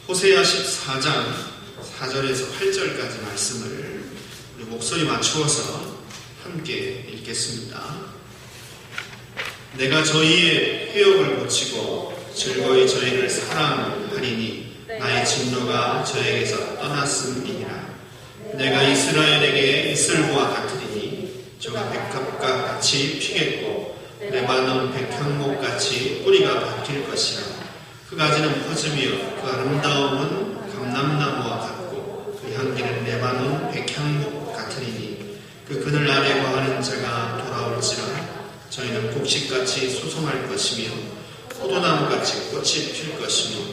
호세아 14장 4절에서 8절까지 말씀을 우리 목소리 맞추어서 함께 읽겠습니다. 내가 저희의 회역을 고치고 즐거이 저희를 사랑하리니 나의 진노가 저에게서 떠났음이니라. 내가 이스라엘에게 이슬과 같으리니 저가 백합과 같이 피겠고 레바논 백향목같이 뿌리가 박힐 것이라. 그 가지는 퍼짐이요 그 아름다움은 감람나무와 같고 그 향기는 레바논 백향목 같으리니 그 그늘 아래 거하는 자가 돌아올지라. 저희는 곡식같이 소송할 것이며 포도나무같이 꽃이 필 것이며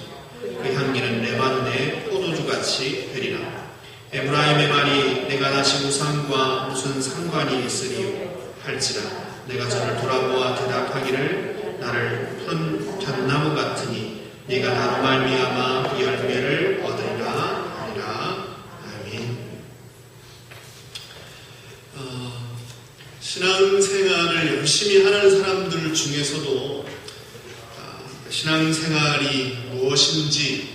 그 향기는 레바논의 포도주같이 되리라. 에브라임의 말이 내가 다시 우상과 무슨 상관이 있으리요 할지라. 내가 저를 돌아보아 대답하기를 나를 푼 잣나무 같으니 네가 나로 말미암아 열매를 얻으리라 하리라. 아멘. 신앙생활을 열심히 하는 사람들 중에서도 신앙생활이 무엇인지,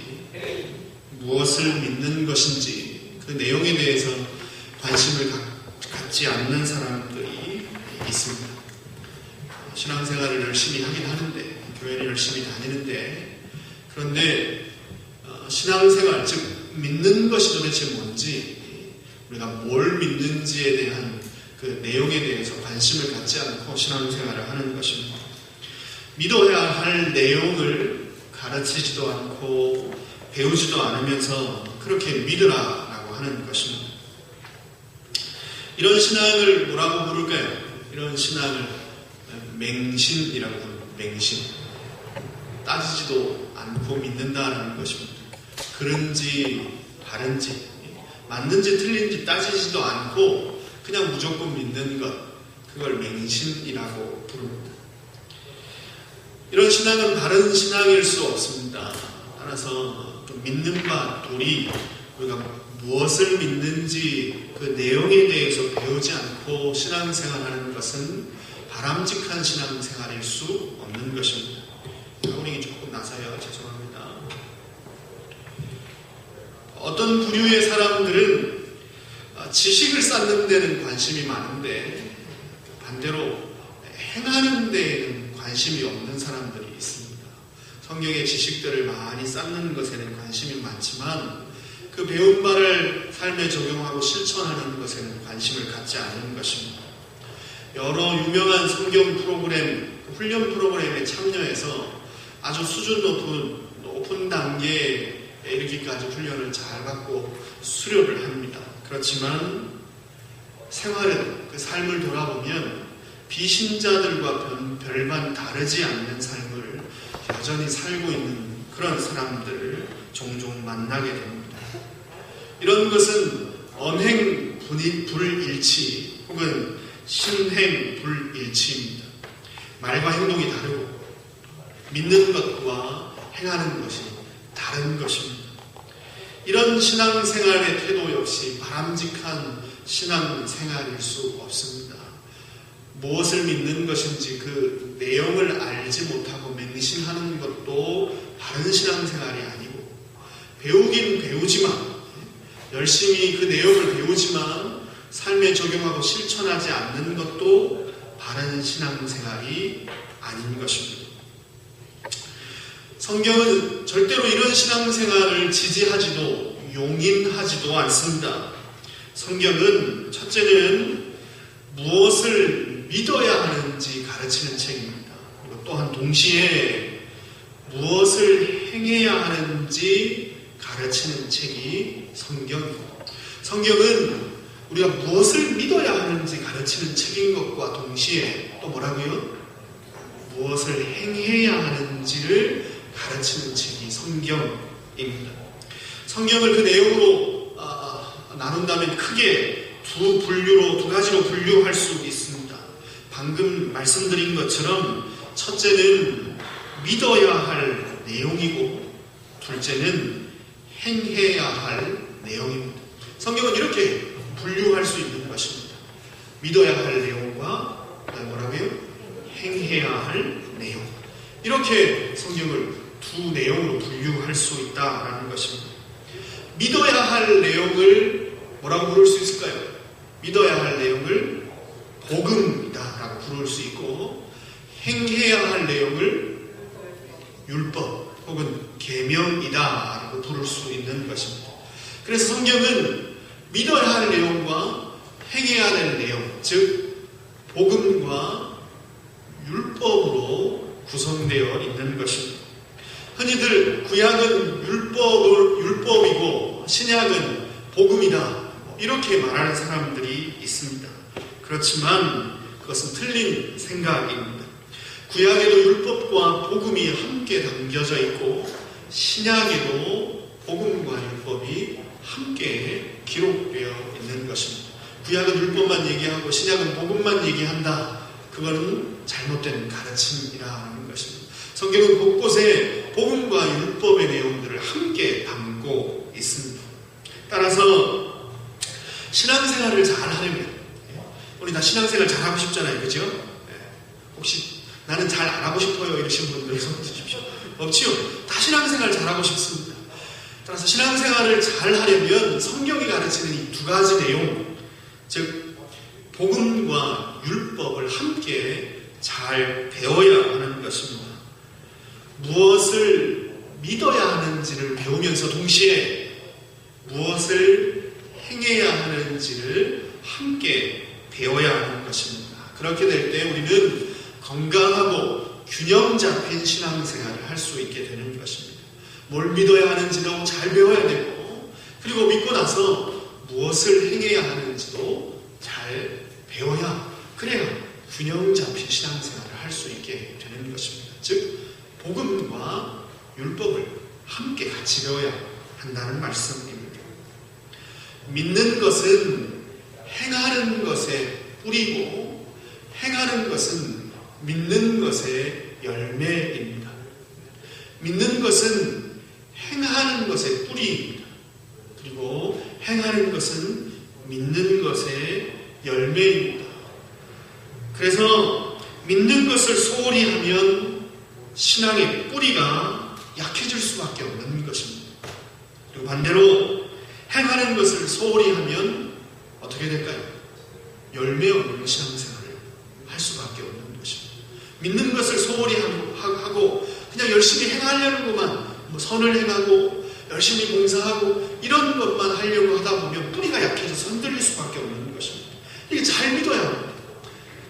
무엇을 믿는 것인지 그 내용에 대해서 관심을 갖지 않는 사람들이 있습니다. 신앙생활을 열심히 하긴 하는데, 교회를 열심히 다니는데, 그런데 신앙생활, 즉 믿는 것이 도대체 뭔지, 우리가 뭘 믿는지에 대한 그 내용에 대해서 관심을 갖지 않고 신앙생활을 하는 것입니다. 믿어야 할 내용을 가르치지도 않고 배우지도 않으면서 그렇게 믿으라라고 하는 것입니다. 이런 신앙을 뭐라고 부를까요? 이런 신앙을 맹신이라고 합니다. 맹신. 따지지도 않고 믿는다라는 것입니다. 그런지 바른지 맞는지 틀린지 따지지도 않고 그냥 무조건 믿는 것, 그걸 맹신이라고 부릅니다. 이런 신앙은 바른 신앙일 수 없습니다. 따라서 좀 믿는 바 돌이 우리가 무엇을 믿는지 그 내용에 대해서 배우지 않고 신앙생활하는 것은 바람직한 신앙생활일 수 없는 것입니다. 사운딩이 조금 나서요. 죄송합니다. 어떤 부류의 사람들은 지식을 쌓는 데는 관심이 많은데 반대로 행하는 데에는 관심이 없는 사람들이 있습니다. 성경의 지식들을 많이 쌓는 것에는 관심이 많지만 그 배운 바를 삶에 적용하고 실천하는 것에는 관심을 갖지 않는 것입니다. 여러 유명한 성경 프로그램, 훈련 프로그램에 참여해서 아주 수준 높은 단계에 이르기까지 훈련을 잘 받고 수료를 합니다. 그렇지만 생활은, 그 삶을 돌아보면 비신자들과 별반 다르지 않는 삶을 여전히 살고 있는 그런 사람들을 종종 만나게 됩니다. 이런 것은 언행 불일치 혹은 신행 불일치입니다. 말과 행동이 다르고 믿는 것과 행하는 것이 다른 것입니다. 이런 신앙생활의 태도 역시 바람직한 신앙생활일 수 없습니다. 무엇을 믿는 것인지 그 내용을 알지 못하고 맹신하는 것도 바른 신앙생활이 아니고, 배우긴 배우지만, 열심히 그 내용을 배우지만 삶에 적용하고 실천하지 않는 것도 바른 신앙생활이 아닌 것입니다. 성경은 절대로 이런 신앙생활을 지지하지도 용인하지도 않습니다. 성경은 첫째는 무엇을 믿어야 하는지 가르치는 책입니다. 그리고 또한 동시에 무엇을 행해야 하는지 가르치는 책이 성경입니다. 성경은 우리가 무엇을 믿어야 하는지 가르치는 책인 것과 동시에 또 뭐라고요? 무엇을 행해야 하는지를 가르치는 책이 성경입니다. 성경을 그 내용으로 나눈다면 크게 두 가지로 분류할 수 있습니다. 방금 말씀드린 것처럼 첫째는 믿어야 할 내용이고 둘째는 행해야 할 내용입니다. 성경은 이렇게 분류할 수 있는 것입니다. 믿어야 할 내용과 뭐라고요? 행해야 할 내용. 이렇게 성경을 두 내용으로 분류할 수 있다라는 것입니다. 믿어야 할 내용을 뭐라고 부를 수 있을까요? 믿어야 할 내용을 복음이다라고 부를 수 있고, 행해야 할 내용을 율법 혹은 계명이다라고 부를 수 있는 것입니다. 그래서 성경은 믿어야 할 내용과 행해야 될 내용, 즉 복음과 율법으로 구성되어 있는 것입니다. 흔히들 구약은 율법이고 신약은 복음이다, 이렇게 말하는 사람들이 있습니다. 그렇지만 그것은 틀린 생각입니다. 구약에도 율법과 복음이 함께 담겨져 있고 신약에도 복음과 율법이 함께 기록되어 있는 것입니다. 구약은 율법만 얘기하고 신약은 복음만 얘기한다, 그거는 잘못된 가르침이라는 것입니다. 성경은 곳곳에 복음과 율법의 내용들을 함께 담고 있습니다. 따라서 신앙생활을 잘 하려면, 우리 다 신앙생활 잘 하고 싶잖아요, 그죠? 혹시 나는 잘 안 하고 싶어요 이러신 분들 손 드십시오. 없지요? 다 신앙생활 잘 하고 싶습니다. 따라서 신앙생활을 잘 하려면 성경이 가르치는 이 두 가지 내용, 즉 복음과 율법을 함께 잘 배워야 하는 것입니다. 무엇을 믿어야 하는지를 배우면서 동시에 무엇을 행해야 하는지를 함께 배워야 하는 것입니다. 그렇게 될 때 우리는 건강하고 균형 잡힌 신앙생활을 할 수 있게 되는 것입니다. 뭘 믿어야 하는지도 잘 배워야 되고, 그리고 믿고 나서 무엇을 행해야 하는지도 잘 배워야, 그래야 균형 잡힌 신앙생활을 할 수 있게 되는 것입니다. 즉 복음과 율법을 함께 같이 배워야 한다는 말씀입니다. 믿는 것은 행하는 것의 뿌리고, 행하는 것은 믿는 것의 열매입니다. 믿는 것은 행하는 것의 뿌리입니다. 그리고 행하는 것은 믿는 것의 열매입니다. 그래서 믿는 것을 소홀히 하면 신앙의 뿌리가 약해질 수밖에 없는 것입니다. 그리고 반대로 행하는 것을 소홀히 하면 어떻게 될까요? 열매 없는 신앙생활을 할 수밖에 없는 것입니다. 믿는 것을 소홀히 하고 그냥 열심히 행하려는 것만, 선을 행하고 열심히 봉사하고 이런 것만 하려고 하다 보면 뿌리가 약해져서 흔들릴 수밖에 없는 것입니다. 이게 잘 믿어야 합니다.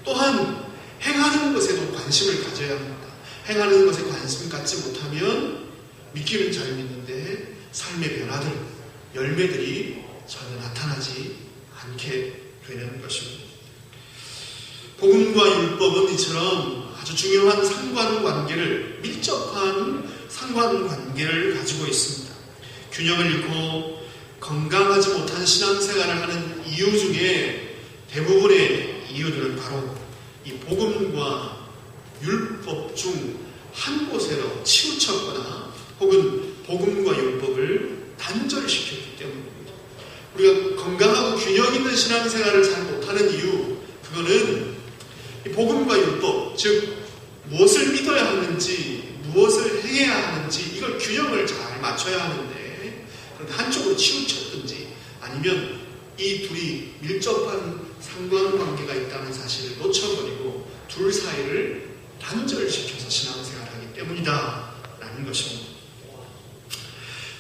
또한 행하는 것에도 관심을 가져야 합니다. 행하는 것에 관심 갖지 못하면 믿기는 잘 믿는데 삶의 변화들, 열매들이 전혀 나타나지 않게 되는 것입니다. 복음과 율법은 이처럼 아주 중요한 상관관계를, 밀접한 상관관계를 가지고 있습니다. 균형을 잃고 건강하지 못한 신앙생활을 하는 이유 중에 대부분의 이유들은 바로 이 복음과 율법 중 한 곳에로 치우쳤거나 혹은 복음과 율법을 단절시켰기 때문입니다. 우리가 건강하고 균형 있는 신앙생활을 잘 못하는 이유, 그거는 이 복음과 율법, 즉 무엇을 믿어야 하는지 무엇을 행해야 하는지 이걸 균형을 잘 맞춰야 하는데, 그런데 한쪽으로 치우쳤든지 아니면 이 둘이 밀접한 상관관계가 있다는 사실을 놓쳐버리고 둘 사이를 단절시켜서 신앙생활하기 때문이다 라는 것입니다.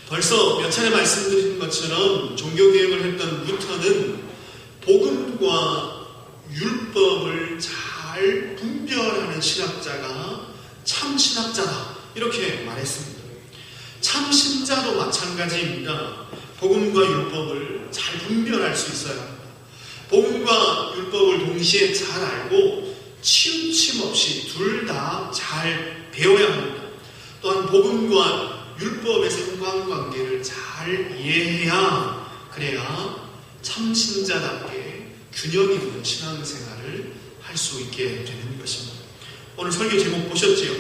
벌써 몇 차례 말씀드린 것처럼 종교개혁을 했던 루터는 복음과 율법을 잘 분별하는 신학자가 참 신학자다, 이렇게 말했습니다. 참 신자도 마찬가지입니다. 복음과 율법을 잘 분별할 수 있어야 합니다. 복음과 율법을 동시에 잘 알고 치우침 없이 둘 다 잘 배워야 합니다. 또한 복음과 율법의 상관관계를 잘 이해해야, 그래야 참신자답게 균형 있는 신앙생활을 할 수 있게 되는 것입니다. 오늘 설교 제목 보셨지요?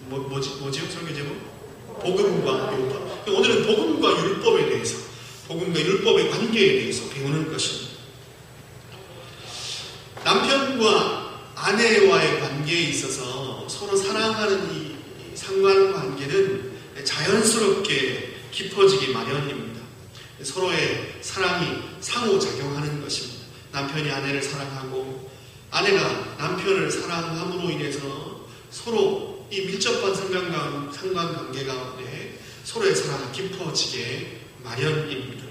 뭐지요? 설교 제목? 복음과 율법. 오늘은 복음과 율법에 대해서, 복음과 율법의 관계에 대해서 배우는 것입니다. 남편과 아내와의 관계에 있어서 서로 사랑하는 이 상관관계 관계는 자연스럽게 깊어지기 마련입니다. 서로의 사랑이 상호작용하는 것입니다. 남편이 아내를 사랑하고 아내가 남편을 사랑함으로 인해서 서로 이 밀접한 상관관계 가운데 서로의 사랑이 깊어지게 마련입니다.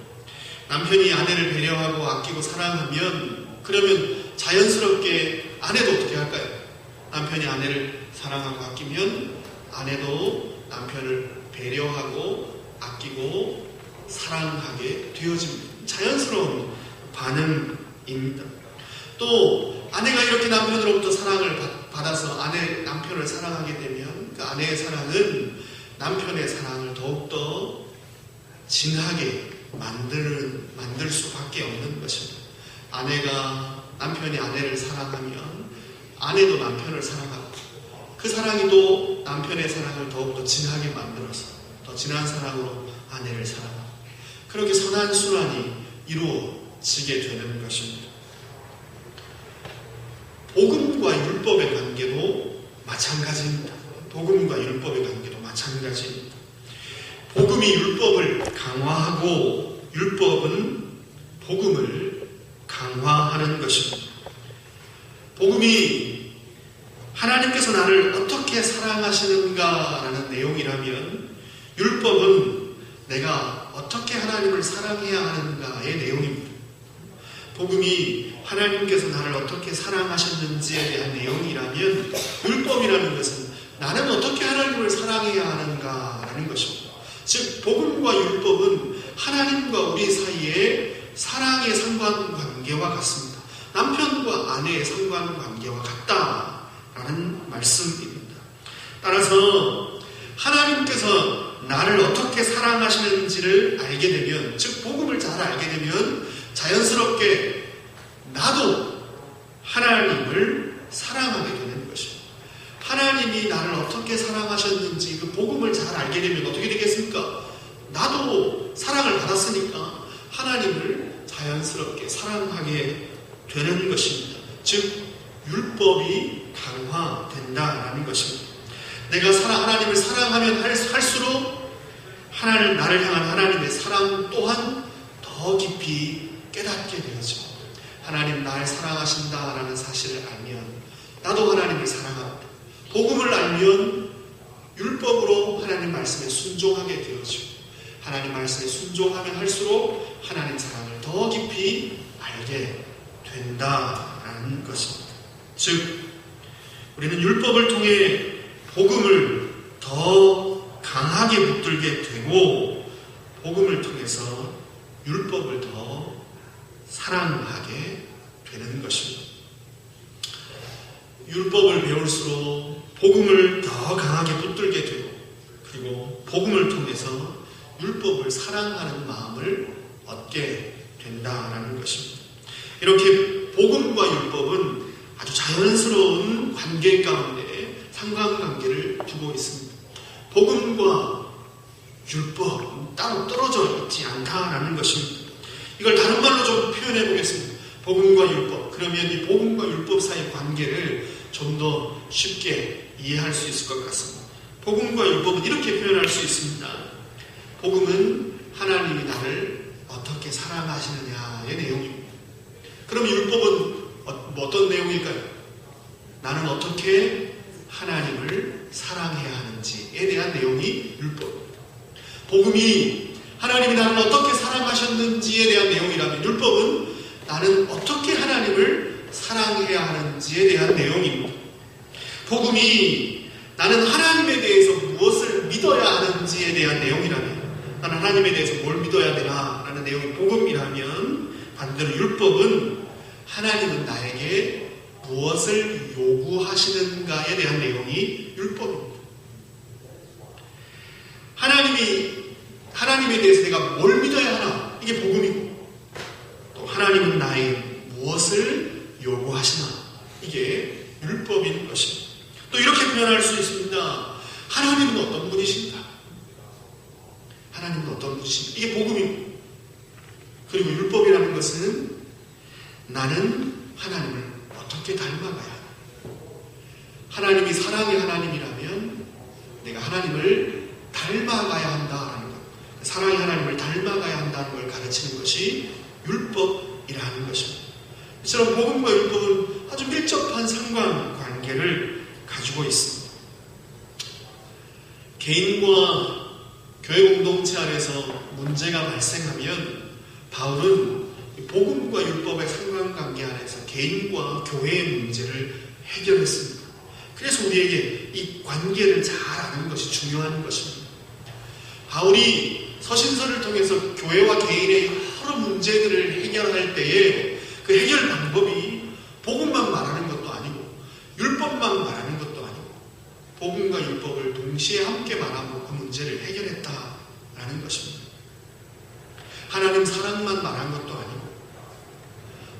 남편이 아내를 배려하고 아끼고 사랑하면 그러면 자연스럽게 아내도 어떻게 할까요? 남편이 아내를 사랑하고 아끼면 아내도 남편을 배려하고 아끼고 사랑하게 되어집니다. 자연스러운 반응입니다. 또 아내가 이렇게 남편으로부터 사랑을 받아서 남편을 사랑하게 되면 그 아내의 사랑은 남편의 사랑을 더욱더 진하게 만들 수밖에 없는 것입니다. 남편이 아내를 사랑하면 아내도 남편을 사랑하고 그 사랑이 또 남편의 사랑을 더욱더 진하게 만들어서 더 진한 사랑으로 아내를 사랑하고 그렇게 선한 순환이 이루어지게 되는 것입니다. 복음과 율법의 관계도 마찬가지입니다. 복음과 율법의 관계도 마찬가지입니다. 복음이 율법을 강화하고 율법은 복음을 강화하는 것입니다. 복음이 하나님께서 나를 어떻게 사랑하시는가라는 내용이라면 율법은 내가 어떻게 하나님을 사랑해야 하는가의 내용입니다. 복음이 하나님께서 나를 어떻게 사랑하셨는지에 대한 내용이라면 율법이라는 것은 나는 어떻게 하나님을 사랑해야 하는가라는 것입니다. 즉 복음과 율법은 하나님과 우리 사이의 사랑의 상관관계와 같습니다. 남편과 아내의 상관관계와 같다라는 말씀입니다. 따라서 하나님께서 나를 어떻게 사랑하시는지를 알게 되면, 즉 복음을 잘 알게 되면 자연스럽게 나도 하나님을 사랑하게 되는 것입니다. 하나님이 나를 어떻게 사랑하셨는지 그 복음을 잘 알게 되면 어떻게 되겠습니까? 나도 사랑을 받았으니까 하나님을 자연스럽게 사랑하게 되는 것입니다. 즉 율법이 강화된다라는 것입니다. 내가 하나님을 사랑하면 할수록 나를 향한 하나님의 사랑 또한 더 깊이 깨닫게 되어집니다. 하나님 나를 사랑하신다라는 사실을 알면 나도 하나님을 사랑합니다. 복음을 알면 율법으로 하나님 말씀에 순종하게 되어지고 하나님 말씀에 순종하면 할수록 하나님 사랑을 더 깊이 알게 된다라는 것입니다. 즉 우리는 율법을 통해 복음을 더 강하게 붙들게 되고 복음을 통해서 율법을 더 사랑하게 되는 것입니다. 율법을 배울수록 복음을 더 강하게 붙들게 되고 그리고 복음을 통해서 율법을 사랑하는 마음을 얻게 된다는 것입니다. 이렇게 복음과 율법은 아주 자연스러운 관계 가운데 상관관계를 두고 있습니다. 복음과 율법은 따로 떨어져 있지 않다라는 것입니다. 이걸 다른 말로 좀 표현해 보겠습니다. 복음과 율법. 그러면 이 복음과 율법 사이의 관계를 좀 더 쉽게 이해할 수 있을 것 같습니다. 복음과 율법은 이렇게 표현할 수 있습니다. 복음은 하나님이 나를 어떻게 사랑하시느냐의 내용입니다. 그럼 율법은 어떤 내용일까요? 나는 어떻게 하나님을 사랑해야 하는지에 대한 내용이 율법입니다. 복음이 하나님이 나를 어떻게 사랑하셨는지에 대한 내용이라면 율법은 나는 어떻게 하나님을 사랑해야 하는지에 대한 내용입니다. 복음이 나는 하나님에 대해서 무엇을 믿어야 하는지에 대한 내용이라면 나는 하나님에 대해서 뭘 믿어야 되나 라는 내용이 복음이라면 반대로 율법은 하나님은 나에게 무엇을 요구하시는가에 대한 내용이 율법입니다. 하나님에 대해서 내가 뭘 믿어야 하나 이게 복음이고 또 하나님은 나에게 무엇을 요구하시나 이게 율법인 것입니다. 또 이렇게 표현할 수 있습니다. 하나님은 어떤 분이신가? 하나님은 어떤 분이신가? 이게 복음이고 그리고 율법이라는 것은 나는 하나님을 어떻게 닮아가야 하나? 하나님이 사랑의 하나님이라면 내가 하나님을 닮아가야 한다는 것, 사랑의 하나님을 닮아가야 한다는 걸 가르치는 것이 율법이라는 것입니다. 이처럼 복음과 율법은 아주 밀접한 상관관계를 가지고 있습니다. 개인과 교회 공동체 안에서 문제가 발생하면 바울은 복음과 율법의 상관관계 안에서 개인과 교회의 문제를 해결했습니다. 그래서 우리에게 이 관계를 잘 아는 것이 중요한 것입니다. 바울이 서신서를 통해서 교회와 개인의 여러 문제들을 해결할 때에 그 해결 방법이 복음만 말하는 것도 아니고 율법만 말하는 것도 아니고 복음과 율법을 동시에 함께 말하고 그 문제를 해결했다라는 것입니다. 하나님 사랑만 말한 것도 아니고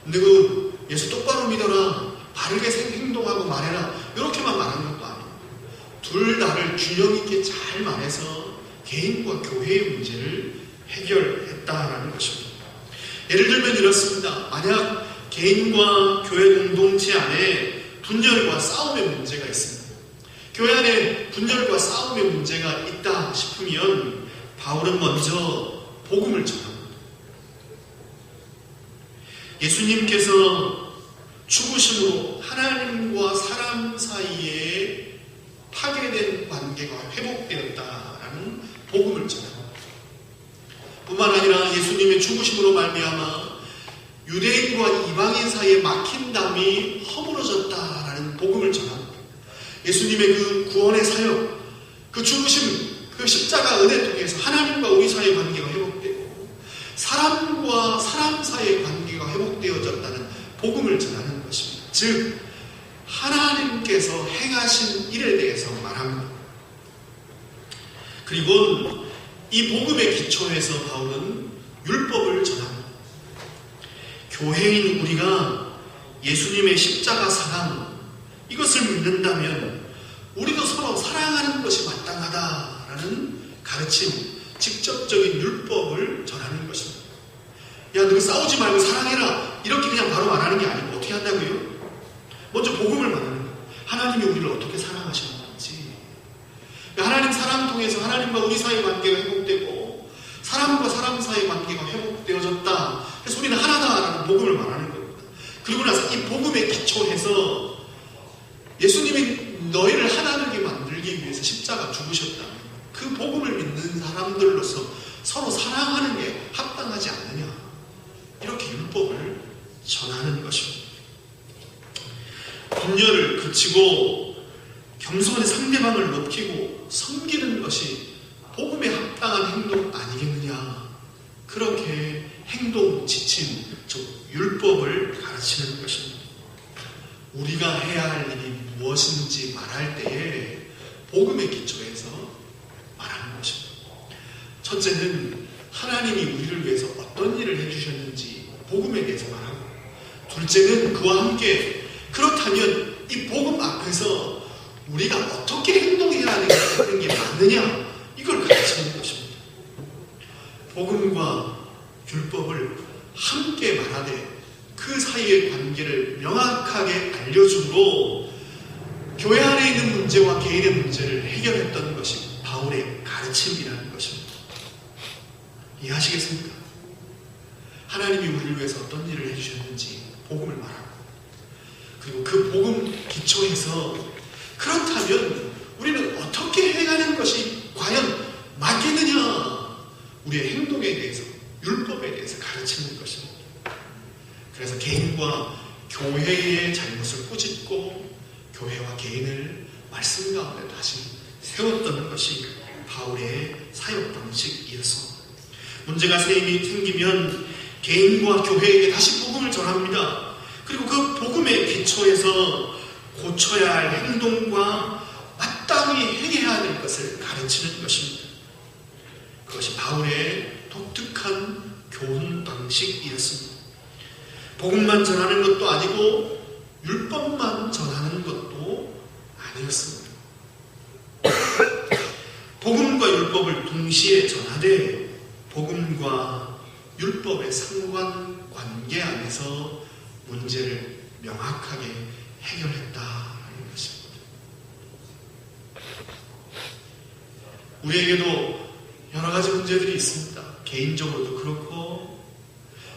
너희 예수 똑바로 믿어라, 바르게 행동하고 말해라, 이렇게만 말한 것도 아니고 둘 다를 균형 있게 잘 말해서 개인과 교회의 문제를 해결했다라는 것입니다. 예를 들면 이렇습니다. 만약 개인과 교회 공동체 안에 분열과 싸움의 문제가 있습니다. 교회 안에 분열과 싸움의 문제가 있다 싶으면 바울은 먼저 복음을 전합니다. 예수님께서 죽으심으로 하나님과 사람 사이에 파괴된 관계가 회복되었다라는 복음을 전합니다. 뿐만 아니라 예수님의 죽으심으로 말미암아 유대인과 이방인 사이에 막힌 담이 허물어졌다라는 복음을 전합니다. 예수님의 그 구원의 사역, 그 죽으심, 그 십자가 은혜 통해서 하나님과 우리 사이의 관계가 회복되고 사람과 사람 사이의 관계가 회복되어졌다는 복음을 전하는 것입니다. 즉 하나님께서 행하신 일에 대해서 말합니다. 그리고 이 복음의 기초에서 바울은 율법을 전합니다. 교회인 우리가 예수님의 십자가 사랑, 이것을 믿는다면 우리도 서로 사랑하는 것이 마땅하다라는 가르침, 직접적인 율법을 전하는 것입니다. 야, 너 싸우지 말고 사랑해라, 이렇게 그냥 바로 말하는 게 아니고 어떻게 한다고요? 먼저 복음을 말하는 거예요. 하나님이 우리를 어떻게 사랑하시는 건지, 하나님 사랑 통해서 하나님과 우리 사이의 관계가 회복되고 사람과 사람 사이의 관계가 회복되어졌다. 그래서 우리는 하나다라는 복음을 말하는 겁니다. 그리고 나서 이 복음의 기초에서 예수님이 너희를 하나 되게 만들기 위해서 십자가 죽으셨다면 그 복음을 믿는 사람들로서 서로 사랑하는 게 합당하지 않느냐, 이렇게 율법을 전하는 것입니다. 분열을 그치고 겸손히 상대방을 높이고 섬기는 것이 복음에 합당한 행동 아니겠느냐, 그렇게 행동 지침, 즉 율법을 가르치는 것입니다. 우리가 해야 할 일이 무엇인지 말할 때에 복음의 기초에서 말하는 것입니다. 첫째는 하나님이 우리를 위해서 어떤 일을 해주셨는지 복음에 대해서 말하고, 둘째는 그와 함께 그렇다면 이 복음 앞에서 우리가 어떻게 행동해야 하는 게 맞느냐, 이걸 가르치는 것입니다. 복음과 율법을 함께 말하되 그 사이의 관계를 명확하게 알려줌으로 교회 안에 있는 문제와 개인의 문제를 해결했던 것이 바울의 가르침이라는 것입니다. 이해하시겠습니까? 하나님이 우리를 위해서 어떤 일을 해주셨는지 복음을 말하고, 그리고 그 복음 기초에서 그렇다면 우리는 어떻게 해가는 것이 과연 맞겠느냐, 우리의 행동에 대해서, 율법에 대해서 가르치는 것입니다. 그래서 개인과 교회의 잘못을 꾸짖고 교회와 개인을 말씀 가운데 다시 세웠던 것이 바울의 사역 방식이었습니다. 문제가 생기면 개인과 교회에게 다시 복음을 전합니다. 그리고 그 복음의 기초에서 고쳐야 할 행동과 마땅히 행해야 될 것을 가르치는 것입니다. 그것이 바울의 독특한 교훈 방식이었습니다. 복음만 전하는 것도 아니고 율법만 전하는 것도 아니었습니다. 복음과 율법을 동시에 전하되 복음과 율법의 상관관계 안에서 문제를 명확하게 해결했다는 것입니다. 우리에게도 여러 가지 문제들이 있습니다. 개인적으로도 그렇고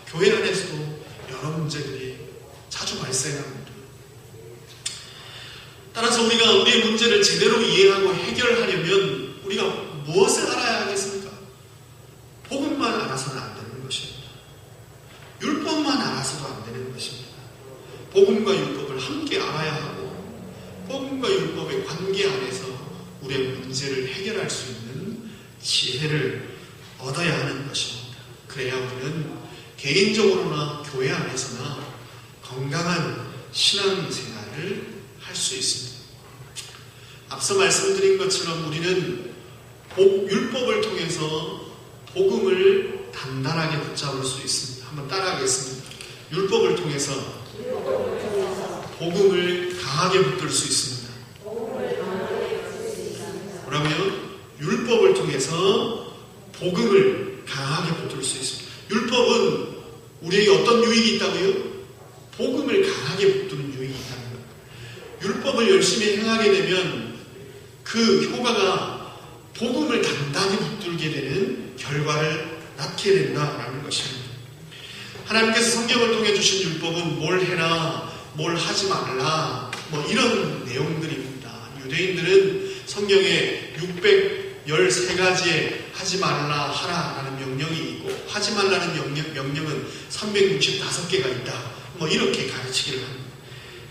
교회 안에서도 여러 문제들이 자주 발생합니다. 따라서 우리가 우리의 문제를 제대로 이해하고 해결하려면 우리가 무엇을 알아야 하겠습니까? 복음만 알아서는 안 되는 것입니다. 율법만 알아서도 안 되는 것입니다. 복음과 율법을 함께 알아야 하고 복음과 율법의 관계 안에서 우리의 문제를 해결할 수 있는 지혜를 얻어야 하는 것입니다. 그래야 우리는 개인적으로나 교회 안에서나 건강한 신앙생활을 할 수 있습니다. 앞서 말씀드린 것처럼 우리는 율법을 통해서 복음을 단단하게 붙잡을 수 있습니다. 한번 따라하겠습니다. 율법을 통해서 복음을 강하게 붙들 수 있습니다. 뭐라고요? 율법을 통해서 복음을 강하게 붙들 수 있습니다. 율법은 우리에게 어떤 유익이 있다고요? 복음을 강하게 붙드는 유익이 있다는 거예요. 율법을 열심히 행하게 되면 그 효과가 복음을 단단히 붙들게 되는 결과를 낳게 된다라는 것입니다. 하나님께서 성경을 통해 주신 율법은 뭘 해라, 뭘 하지 말라, 이런 내용들입니다. 유대인들은 성경에 613가지의 하지 말라, 하라라는 명령이 있고 하지 말라는 명령은 365개가 있다. 이렇게 가르치기를 합니다.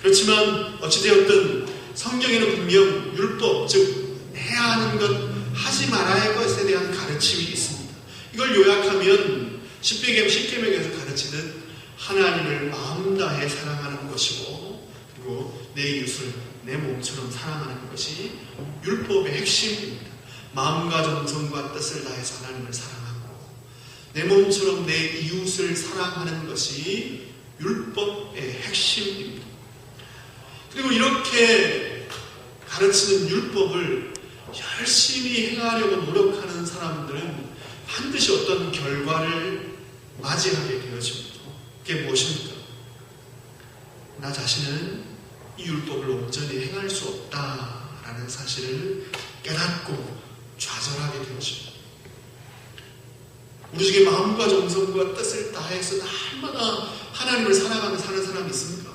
그렇지만 어찌되었든 성경에는 분명 율법, 즉 해야 하는 것, 하지 말아야 할 것에 대한 가르침이 있습니다. 이걸 요약하면 십계명에서 가르치는 하나님을 마음 다해 사랑하는 것이고 그리고 내 이웃을 내 몸처럼 사랑하는 것이 율법의 핵심입니다. 마음과 정성과 뜻을 다해서 하나님을 사랑하고 내 몸처럼 내 이웃을 사랑하는 것이 율법의 핵심입니다. 그리고 이렇게 가르치는 율법을 열심히 행하려고 노력하는 사람들은 반드시 어떤 결과를 맞이하게 되어집니다. 그게 무엇입니까? 나 자신은 이 율법을 온전히 행할 수 없다라는 사실을 깨닫고 좌절하게 되어집니다. 우리 중에 마음과 정성과 뜻을 다해서 날마다 하나님을 사랑하며 사는 사람이 있습니까?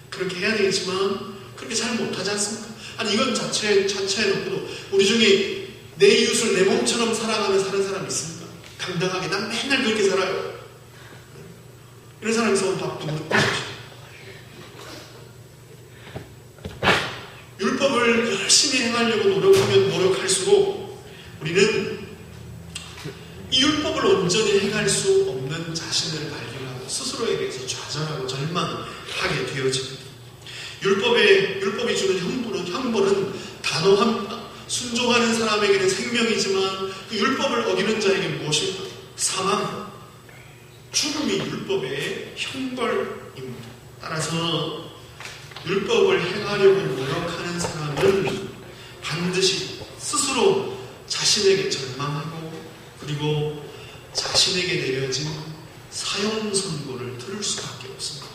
그렇게 해야 되겠지만 그렇게 잘 못하지 않습니까? 아니 이건 자체에 놓고도 우리 중에 내 이웃을 내 몸처럼 사랑하며 사는 사람이 있습니까? 당당하게 난 맨날 그렇게 살아요. 이런 사람이 있으면 밥도 못 먹죠. 율법을 열심히 행하려고 노력하면 노력할수록 우리는 이 율법을 온전히 행할 수 없는 자신을 발견하고 스스로에 대해서 좌절하고 절망하게 되어집니다. 율법이 주는 형벌은 단호합니다. 순종하는 사람에게는 생명이지만 그 율법을 어기는 자에게는 무엇입니까? 사망, 죽음이 율법의 형벌입니다. 따라서 율법을 행하려고 노력하는 사람은 반드시 스스로 자신에게 절망하고 그리고 자신에게 내려진 사형 선고를 들을 수밖에 없습니다.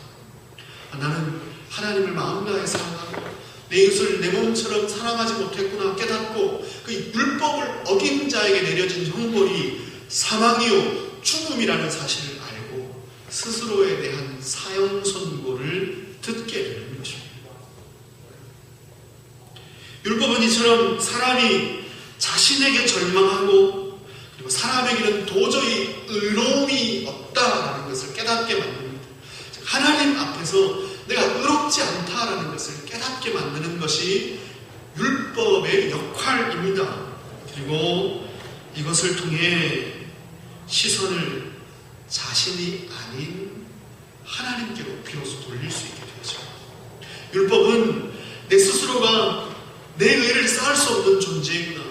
나는 하나님을 마음 다해 사랑하고 내 이웃을 내 몸처럼 사랑하지 못했구나 깨닫고 그 율법을 어긴 자에게 내려진 형벌이 사망이요 죽음이라는 사실을 알고 스스로에 대한 사형 선고를 듣게 되는 것입니다. 율법은 이처럼 사람이 자신에게 절망하고 그리고 사람에게는 도저히 의로움이 없다라는 것을 깨닫게 만듭니다. 하나님 앞에서 내가 의롭지 않다라는 것을 깨닫게 만드는 것이 율법의 역할입니다. 그리고 이것을 통해 시선을 자신이 아닌 하나님께로 비로소 돌릴 수 있게 되죠. 율법은 내 스스로가 내 의를 쌓을 수 없는 존재이구나.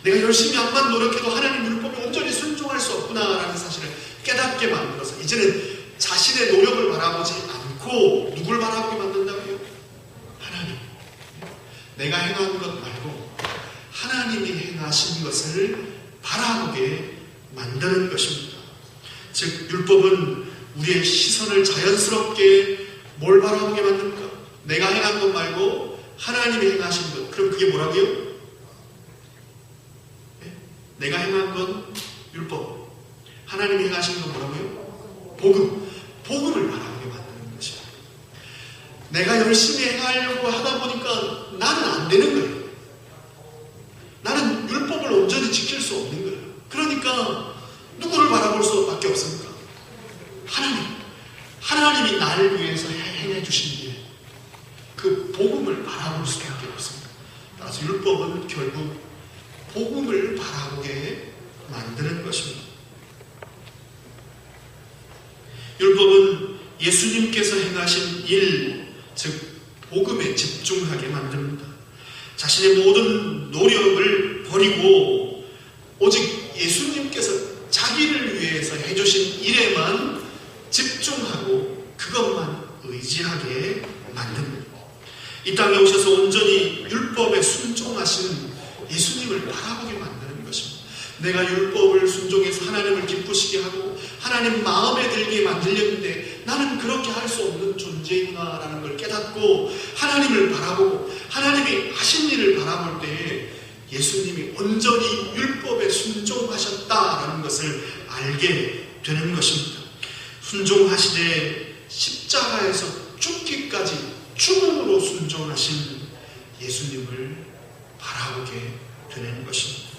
내가 열심히 암만 노력해도 하나님 율법에 온전히 순종할 수 없구나라는 사실을 깨닫게 만들어서 이제는 자신의 노력을 바라보지 않고 누굴 바라보게 만든다고요? 하나님. 내가 행한 것 말고 하나님이 행하신 것을 바라보게 만드는 것입니다. 즉 율법은 우리의 시선을 자연스럽게 뭘 바라보게 만듭니까? 내가 행한 것 말고 하나님이 행하신 것. 그럼 그게 뭐라고요? 내가 행한 건 율법, 하나님이 행하신 건 뭐라고요? 복음을 바라보게 만드는 것이에요. 내가 열심히 행하려고 하다 보니까 나는 안 되는 거예요. 나는 율법을 온전히 지킬 수 없는 거예요. 그러니까 누구를 바라볼 수밖에 없습니까? 하나님이 나를 위해서 행해 주신 일, 그 복음을 바라볼 수밖에 없습니다. 따라서 율법은 결국 복음을 바라보게 만드는 것입니다. 율법은 예수님께서 행하신 일, 즉 복음에 집중하게 만듭니다. 자신의 모든 노력을 버리고 오직 예수님께서 자기를 위해서 해주신 일에만 집중하고 그것만 의지하게 만듭니다. 이 땅에 오셔서 온전히 율법에 순종하신 예수님을 바라보게 만드는 것입니다. 내가 율법을 순종해서 하나님을 기쁘시게 하고 하나님 마음에 들게 만들렸는데 나는 그렇게 할 수 없는 존재구나라는 걸 깨닫고 하나님을 바라보고 하나님이 하신 일을 바라볼 때에 예수님이 온전히 율법에 순종하셨다라는 것을 알게 되는 것입니다. 순종하시되 십자가에서 죽기까지 죽음으로 순종하신 예수님을 바라보게 되는 것입니다.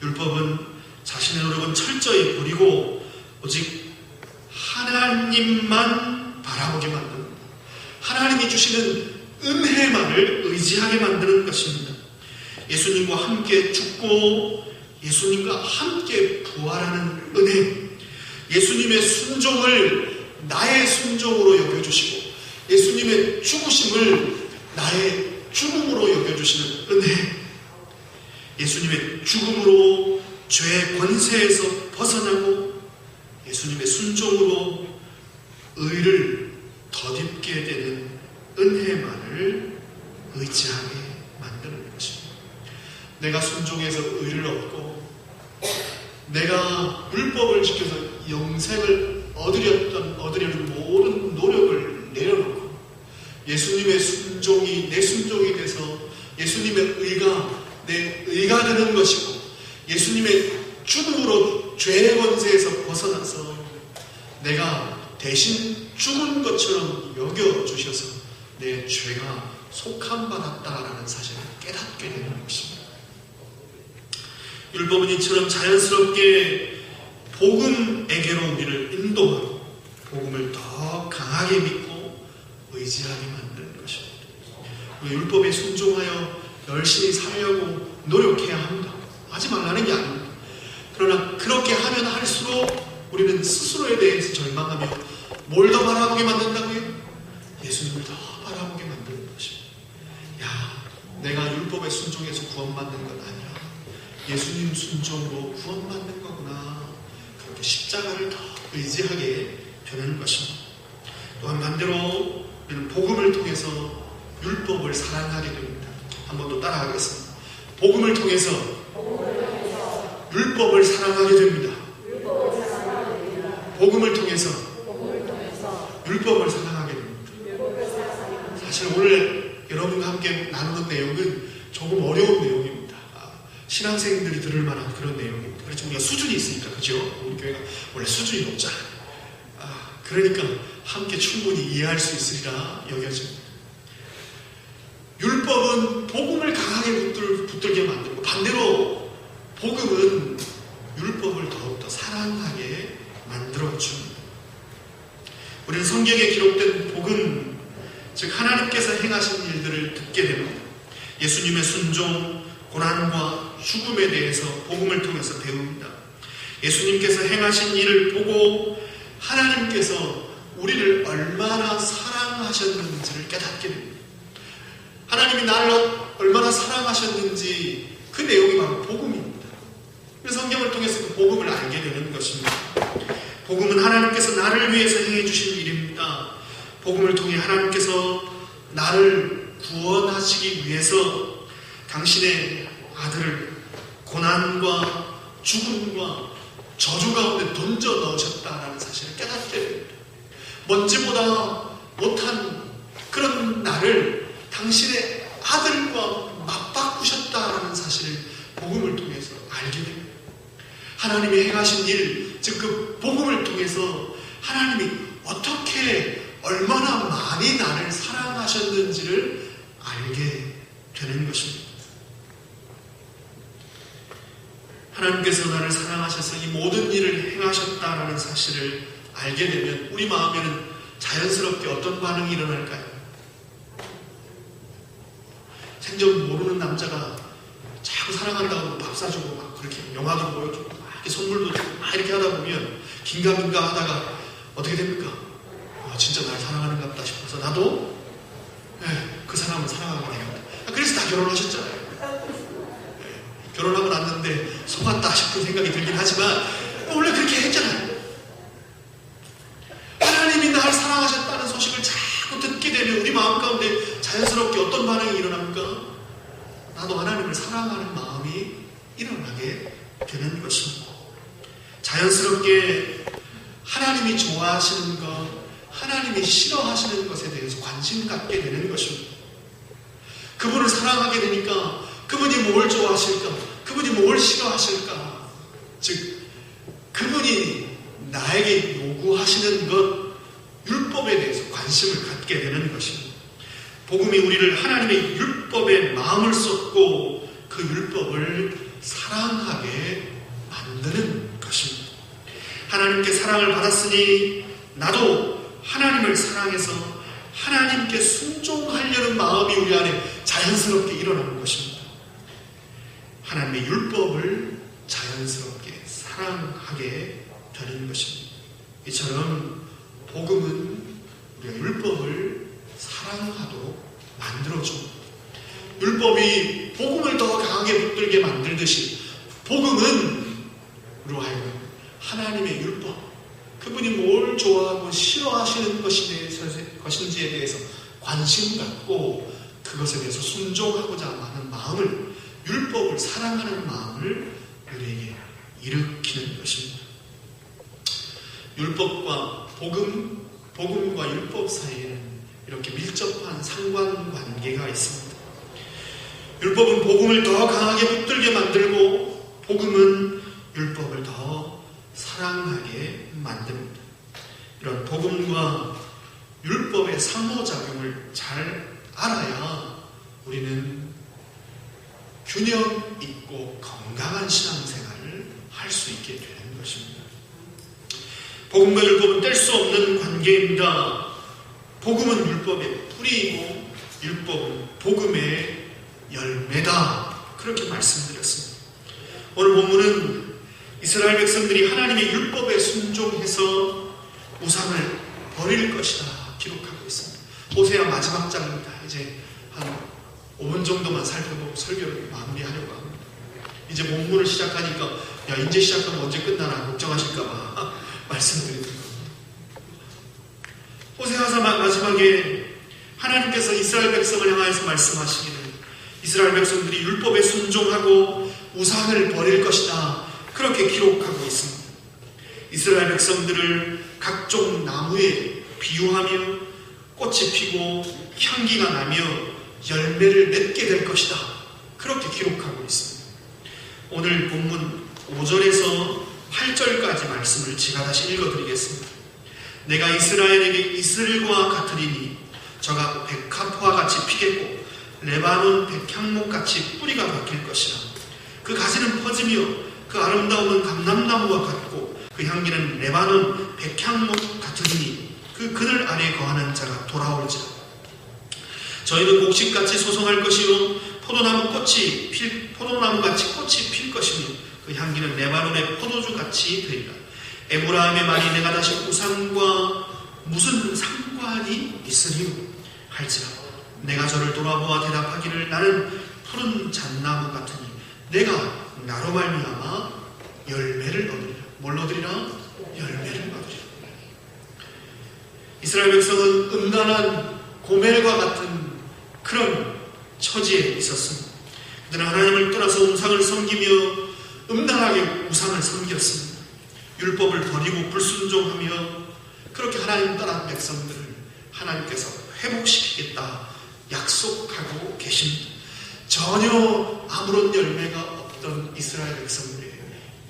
율법은 자신의 노력은 철저히 버리고 오직 하나님만 바라보게 만듭니다. 하나님이 주시는 은혜만을 의지하게 만드는 것입니다. 예수님과 함께 죽고 예수님과 함께 부활하는 은혜, 예수님의 순종을 나의 순종으로 여겨주시고 예수님의 죽으심을 나의 죽음으로 여겨주시는 은혜, 예수님의 죽음으로 죄의 권세에서 벗어나고 예수님의 순종으로 의를 덧입게 되는 은혜만을 의지하게 만드는 것입니다. 내가 순종해서 의를 얻고 내가 율법을 지켜서 영생을 얻으려는 모든 노력을 내려놓고 예수님의 순종이 내 순종이 돼서 예수님의 의가 내 의가 되는 것이고 예수님의 죽음으로 죄의 권세에서 벗어나서 내가 대신 죽은 것처럼 여겨주셔서 내 죄가 속함받았다라는 사실을 깨닫게 되는 것입니다. 율법은 이처럼 자연스럽게 복음에게로 우리를 인도하고 복음을 더 강하게 믿고 의지하게 만드는 것입니다. 우리 율법에 순종하여 열심히 살려고 노력해야 합니다. 하지 말라는 게 아닙니다. 그러나 그렇게 하면 할수록 우리는 스스로에 대해서 절망하며 뭘 더 바라보게 만든다고요? 예수님을 더 바라보게 만드는 것입니다. 야, 내가 율법에 순종해서 구원받는 건 아니야. 예수님 순종으로 구원받는 거구나. 그렇게 십자가를 더 의지하게 되는 것입니다. 또한 반대로 우리는 복음을 통해서 율법을 사랑하게 됩니다. 한 번 더 따라하겠습니다. 복음을 통해서 율법을 사랑하게 됩니다. 복음을 통해서 율법을 사랑하게 됩니다. 사실 오늘 여러분과 함께 나누는 내용은 조금 어려운 내용입니다. 신앙생들이 들을 만한 그런 내용입니다. 그렇죠. 우리가 수준이 있으니까, 그죠? 우리 교회가 원래 수준이 높잖아요. 그러니까 함께 충분히 이해할 수 있으리라 여겨집니다. 율법은 복음을 강하게 붙들게 만들고 반대로 복음은 율법을 더욱더 사랑하게 만들어줍니다. 우리는 성경에 기록된 복음, 즉 하나님께서 행하신 일들을 듣게 됩니다. 예수님의 순종, 고난과 죽음에 대해서 복음을 통해서 배웁니다. 예수님께서 행하신 일을 보고 하나님께서 우리를 얼마나 사랑하셨는지를 깨닫게 됩니다. 하나님이 나를 얼마나 사랑하셨는지 그 내용이 바로 복음입니다. 성경을 통해서 그 복음을 알게 되는 것입니다. 복음은 하나님께서 나를 위해서 행해 주신 일입니다. 복음을 통해 하나님께서 나를 구원하시기 위해서 당신의 아들을 고난과 죽음과 저주 가운데 던져 넣으셨다라는 사실을 깨닫게 됩니다. 먼지보다 못한 그런 나를 당신의 아들과 맞바꾸셨다라는 사실을 복음을 통해서 알게 됩니다. 하나님이 행하신 일, 즉 그 복음을 통해서 하나님이 어떻게 얼마나 많이 나를 사랑하셨는지를 알게 되는 것입니다. 하나님께서 나를 사랑하셔서 이 모든 일을 행하셨다라는 사실을 알게 되면 우리 마음에는 자연스럽게 어떤 반응이 일어날까요? 생전 모르는 남자가 자꾸 사랑한다고 밥 사주고 막 그렇게 영화도 보여주고 막 이렇게 선물도 주고 막 이렇게 하다 보면 긴가민가 하다가 어떻게 됩니까? 진짜 날 사랑하는가 보다 싶어서 나도 그 사람을 사랑하게 됩니다. 그래서 다 결혼하셨잖아요. 결혼하고 났는데 속았다 싶은 생각이 들긴 하지만 원래 그렇게 했잖아요. 하나님이 나를 사랑하셨다는 소식을 자꾸 듣게 되면 우리 마음 가운데 자연스럽게 어떤 반응이 일어납니까? 나도 하나님을 사랑하는 마음이 일어나게 되는 것입니다. 자연스럽게 하나님이 좋아하시는 것, 하나님이 싫어하시는 것에 대해서 관심 갖게 되는 것입니다. 그분을 사랑하게 되니까 그분이 뭘 좋아하실까? 그분이 뭘 싫어하실까? 즉 그분이 나에게 요구하시는 것, 율법에 대해서 관심을 갖게 되는 것입니다. 복음이 우리를 하나님의 율법에 마음을 쏟고 그 율법을 사랑하게 만드는 것입니다. 하나님께 사랑을 받았으니 나도 하나님을 사랑해서 하나님께 순종하려는 마음이 우리 안에 자연스럽게 일어나는 것입니다. 하나님의 율법을 자연스럽게 사랑하게 되는 것입니다. 이처럼 복음은 우리가 율법을 사랑하도록 만들어줍니다. 율법이 복음을 더 강하게 붙들게 만들듯이 복음은 우리로 하여금 하나님의 율법, 그분이 뭘 좋아하고 싫어하시는 것인지에 대해서 관심 갖고 그것에 대해서 순종하고자 하는 마음을, 율법을 사랑하는 마음을 우리에게 일으키는 것입니다. 율법과 복음과 율법 사이에는 이렇게 밀접한 상관관계가 있습니다. 율법은 복음을 더 강하게 붙들게 만들고 복음은 율법을 더 사랑하게 만듭니다. 이런 복음과 율법의 상호작용을 잘 알아야 우리는 균형 있고 건강한 신앙생활을 할 수 있게 되는 것입니다. 복음과 율법은 뗄 수 없는 관계입니다. 복음은 율법의 뿌리이고 율법은 복음의 열매다. 그렇게 말씀드렸습니다. 오늘 본문은 이스라엘 백성들이 하나님의 율법에 순종해서 우상을 버릴 것이다 기록하고 있습니다. 호세아 마지막 장입니다. 이제 한 5분 정도만 살펴보고 설교를 마무리하려고 합니다. 이제 본문을 시작하니까 이제 시작하면 언제 끝나나 걱정하실까봐 말씀드리는 겁니다. 호세아서 마지막에 하나님께서 이스라엘 백성을 향하여서 말씀하시기를 이스라엘 백성들이 율법에 순종하고 우상을 버릴 것이다. 그렇게 기록하고 있습니다. 이스라엘 백성들을 각종 나무에 비유하며 꽃이 피고 향기가 나며 열매를 맺게 될 것이다. 그렇게 기록하고 있습니다. 오늘 본문 5절에서 8절까지 말씀을 제가 다시 읽어드리겠습니다. 내가 이스라엘에게 이슬과 같으리니 저가 백합화 같이 피겠고 레바논 백향목같이 뿌리가 박힐 것이라. 그 가지는 퍼지며 그 아름다움은 감람나무와 같고 그 향기는 레바논 백향목 같으리니 그 그늘 아래 거하는 자가 돌아올지라. 저희는 곡식같이 소송할 것이요 포도나무같이 꽃이 필 것이며 그 향기는 레바논의 포도주같이 되리라. 에브라임의 말이 내가 다시 우상과 무슨 상관이 있으리요 할지라. 내가 저를 돌아보아 대답하기를 나는 푸른 잣나무 같으니 내가 나로 말미암아 열매를 얻으리라. 뭘 얻으리라? 열매를 얻으리라. 이스라엘 백성은 음란한 고멜과 같은 그런 처지에 있었습니다. 그들은 하나님을 떠나서 우상을 섬기며 음란하게 우상을 섬겼습니다. 율법을 버리고 불순종하며 그렇게 하나님 떠난 백성들을 하나님께서 회복시키겠다 약속하고 계십니다. 전혀 아무런 열매가 없던 이스라엘 백성들의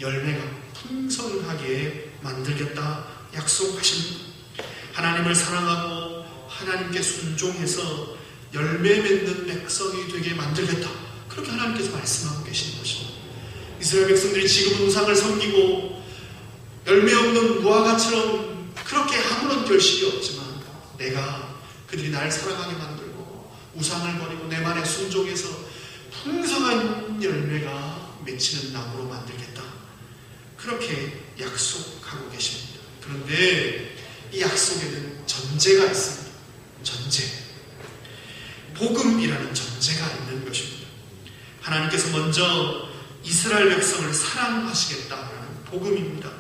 열매가 풍성하게 만들겠다 약속하십니다. 하나님을 사랑하고 하나님께 순종해서 열매 맺는 백성이 되게 만들겠다, 그렇게 하나님께서 말씀하고 계신 것입니다. 이스라엘 백성들이 지금은 우상을 섬기고 열매 없는 무화과처럼 그렇게 아무런 결실이 없지만, 내가 그들이 날 사랑하게 만들고 우상을 버리고 내 말에 순종해서 풍성한 열매가 맺히는 나무로 만들겠다, 그렇게 약속하고 계십니다. 그런데 이 약속에는 전제가 있습니다. 전제. 복음이라는 전제가 있는 것입니다. 하나님께서 먼저 이스라엘 백성을 사랑하시겠다라는 복음입니다.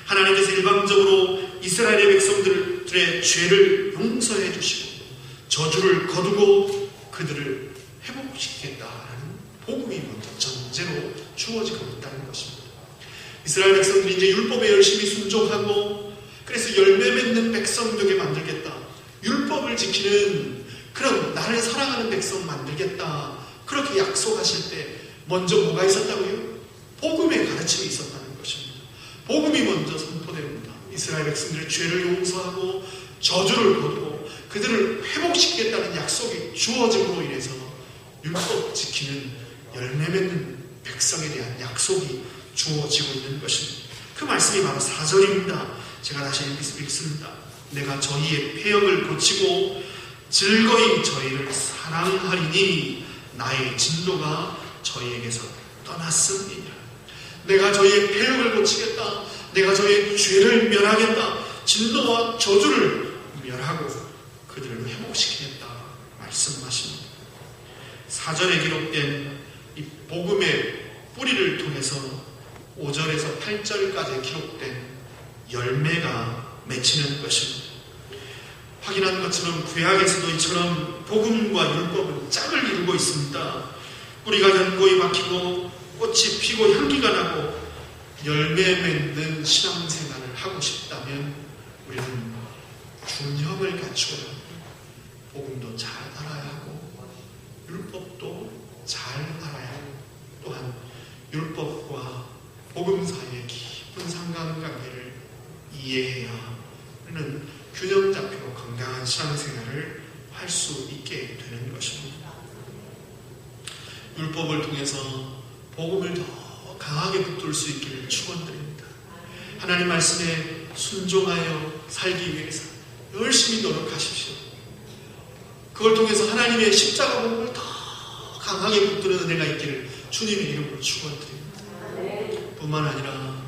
하나님께서 일방적으로 이스라엘의 백성들의 죄를 용서해 주시고 저주를 거두고 그들을 회복시키겠다라는 복음이 먼저 전제로 주어지고 있다는 것입니다. 이스라엘 백성들이 이제 율법에 열심히 순종하고 그래서 열매 맺는 백성 되게 만들겠다, 율법을 지키는 그런 나를 사랑하는 백성 만들겠다, 그렇게 약속하실 때 먼저 뭐가 있었다고요? 복음의 가르침이 있었다는 것입니다. 복음이 먼저 선포됩니다. 이스라엘 백성들의 죄를 용서하고 저주를 거두고 그들을 회복시키겠다는 약속이 주어짐으로 인해서 율법 지키는 열매 맺는 백성에 대한 약속이 주어지고 있는 것입니다. 그 말씀이 바로 4절입니다. 제가 다시 읽습니다. 내가 저희의 폐역을 고치고 즐거이 저희를 사랑하리니 나의 진노가 저희에게서 떠났습니다. 내가 저희의 폐역을 고치겠다, 내가 저희의 죄를 멸하겠다, 진노와 저주를 멸하고 그들을 회복시키겠다 말씀하십니다. 4절에 기록된 이 복음의 뿌리를 통해서 5절에서 8절까지 기록된 열매가 맺히는 것입니다. 확인한 것처럼 구약에서도 이처럼 복음과 율법은 짝을 이루고 있습니다. 뿌리가 견고히 박히고 꽃이 피고 향기가 나고 열매 맺는 신앙생활을 하고 싶다면 우리는 균형을 갖추어야 합니다. 복음도 잘 알아야 하고 율법도 잘 알아야 하고, 또한 율법과 복음 사이의 깊은 상관관계를 이해해야 하는 균형 잡히고 건강한 신앙생활을 할 수 있게 되는 것입니다. 율법을 통해서 복음을 더 강하게 붙들 수 있기를 축원드립니다. 하나님 말씀에 순종하여 살기 위해서 열심히 노력하십시오. 그걸 통해서 하나님의 십자가 복음을 더 강하게 붙드는 은혜가 있기를 주님의 이름으로 축원드립니다. 뿐만 아니라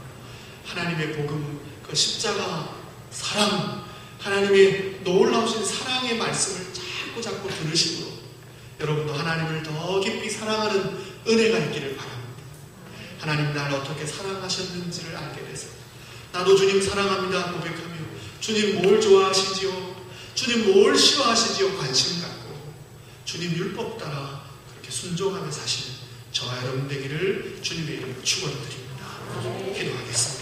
하나님의 복음, 그 십자가 사랑, 하나님의 놀라우신 사랑의 말씀을 자꾸 들으심으로 여러분도 하나님을 더 깊이 사랑하는 은혜가 있기를 바랍니다. 하나님 날 어떻게 사랑하셨는지를 알게 돼서 나도 주님 사랑합니다 고백하며 주님 뭘 좋아하시지요? 주님 뭘 싫어하시지요? 관심 갖고 주님 율법 따라 그렇게 순종하며 사시는 저와 여러분 되기를 주님의 이름으로 축원드립니다. 기도하겠습니다.